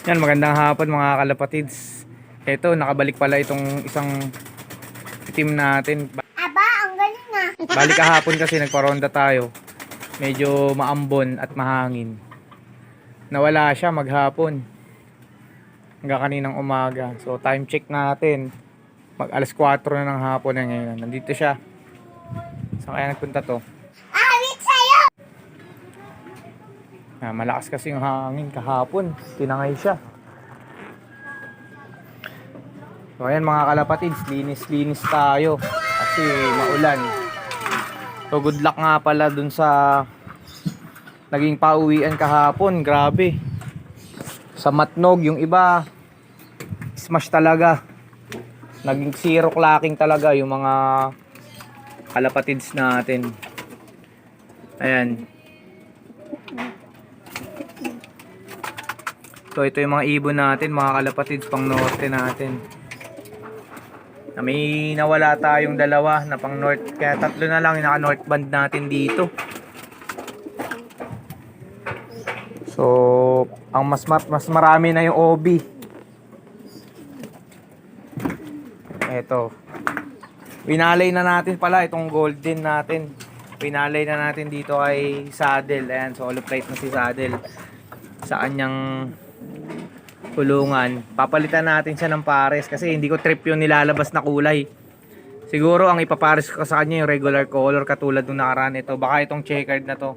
Yan, magandang hapon mga kalapatids. Ito, nakabalik pala itong isang team natin. Aba, ang galing na. Balik kahapon kasi nagparonda tayo. Medyo maambon at mahangin. Nawala siya maghapon. Hanggang kaninang umaga. So time check natin. Mag alas 4 na ng hapon na ngayon. Nandito siya. Saan kaya nagpunta to? Awit sa'yo! Malakas kasi yung hangin kahapon. Tinangay siya. So ayan mga kalapatids, linis-linis tayo kasi maulan. So good luck nga pala dun sa naging pauwian kahapon. Grabe. Sa Matnog yung iba smash talaga. Naging zero clocking talaga yung mga kalapatids natin. Ayan. So ito yung mga ibon natin, mga kalapatids pang norte natin. May nawala tayong dalawa na pang north, kaya tatlo na lang yung naka northbound natin dito. So ang mas marami na yung OB. Eto. Winalay na natin pala itong golden natin. Winalay na natin dito kay Saddle. Ayan, solo plate na si Saddle sa kanyang kulungan. Papalitan natin siya ng pares kasi hindi ko trip yung nilalabas na kulay. Siguro ang ipapares ko sa kanya yung regular color katulad nung nakaraan ito. Baka itong checkered na to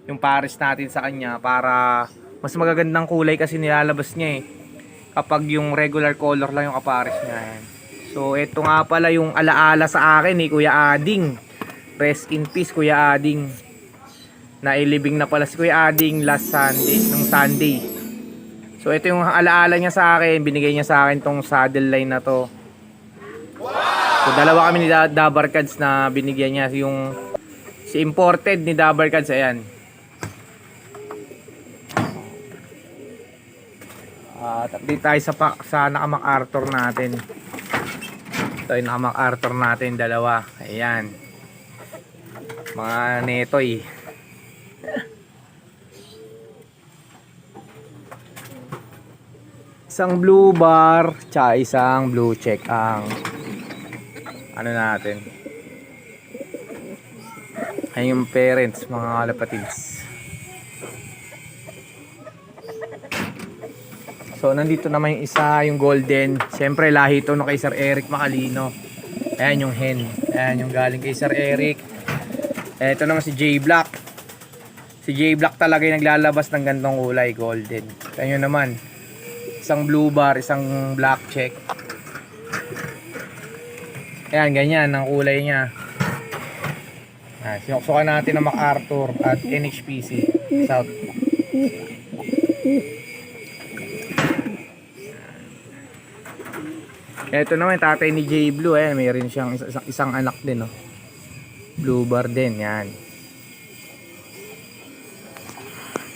yung pares natin sa kanya para mas magagandang kulay kasi nilalabas niya kapag yung regular color lang yung kapares niya. Ayan. So ito nga pala yung alaala sa akin ni Kuya Ading. Rest in peace Kuya Ading. Nailibing na pala si Kuya Ading last Sunday, nung Sunday. So ito yung alaala niya sa akin, binigay niya sa akin tong saddle line na to. So dalawa kami ni Dabarkads na binigyan niya, yung si imported ni Dabarkads, ayan. Update tayo sa naka-MacArthur natin. Ito yung naka-MacArthur natin, dalawa. Ayan. Mga netoy. Isang blue bar, tsaka isang blue check ang ano natin. Ay yung parents, mga kalapatids. So nandito naman yung isa, yung golden. Siyempre lahi ito no kay Sir Eric Macalino. Ayan yung hen. Ayan yung galing kay Sir Eric. Ito naman si J Black. Si J Black talaga yung naglalabas ng gantong kulay, golden. Ayan yun naman. Isang blue bar, isang black check. Ayan, ganyan ang kulay niya. Sinuksukan natin ng MacArthur at NHPC South. Ito naman tatay ni J Blue. Mayroon siyang isang anak din. Blue bar din, yan.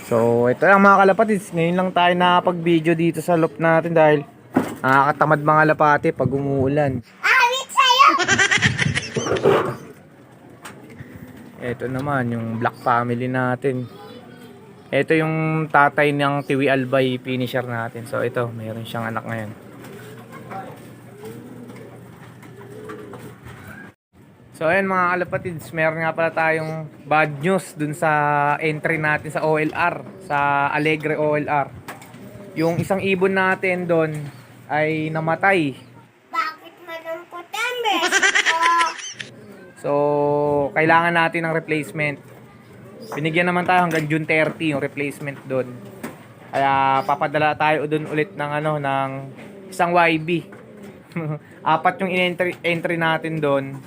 So ito lang mga kalapatids, ngayon lang tayo nakapag-video dito sa loop natin dahil nakakatamad mga lapati pag umuulan. Awit sa'yo! Ito naman yung black family natin. Ito yung tatay ng Tiwi Albay finisher natin. So ito, mayroon siyang anak ngayon. So ayan mga kalapatids, meron nga pala tayong bad news dun sa entry natin sa OLR, sa Alegre OLR. Yung isang ibon natin doon ay namatay. Bakit malungkot ang beses ko? So kailangan natin ng replacement. Binigyan naman tayo hanggang June 30 yung replacement doon. Kaya papadala tayo doon ulit ng ng isang YB. Apat yung entry natin doon.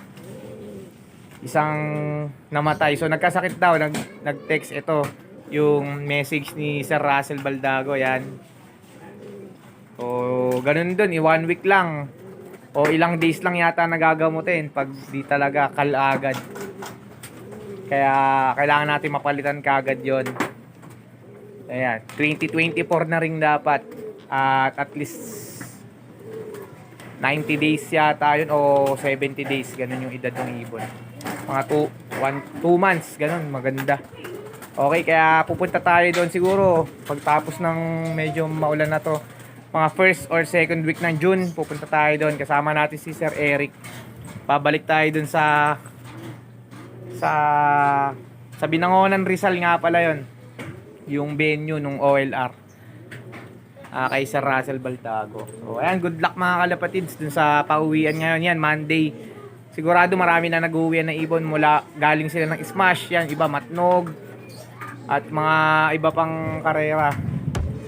Isang namatay. So nagkasakit daw, nag-text ito yung message ni Sir Russell Baldago, yan. So ganun dun, 1 week lang o ilang days lang yata nagagamutin pag di talaga kalagad. Kaya kailangan natin mapalitan kagad yon. Ayan, 2024 na rin dapat at least 90 days yata yun o 70 days, ganun yung edad ng ibon. Mga 2 months, ganun, maganda. Okay, kaya pupunta tayo doon siguro pagtapos ng medyo maulan na to. Mga first or second week ng June, pupunta tayo doon. Kasama natin si Sir Eric. Pabalik tayo doon sa sa Binangonan Rizal nga pala yon, yung venue nung OLR. Kay Sir Russell Baltago. So ayan, good luck mga kalapatids dun sa pauwian ngayon. Yan, Monday. Sigurado marami na nag-uwi na ibon mula galing sila ng Smash. Yan, iba Matnog at mga iba pang karera.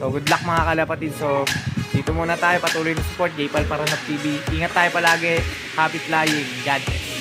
So good luck mga kalapatids. So dito muna tayo, patuloy na support J-Pal Paranap TV. Ingat tayo palagi. Happy flying. God bless.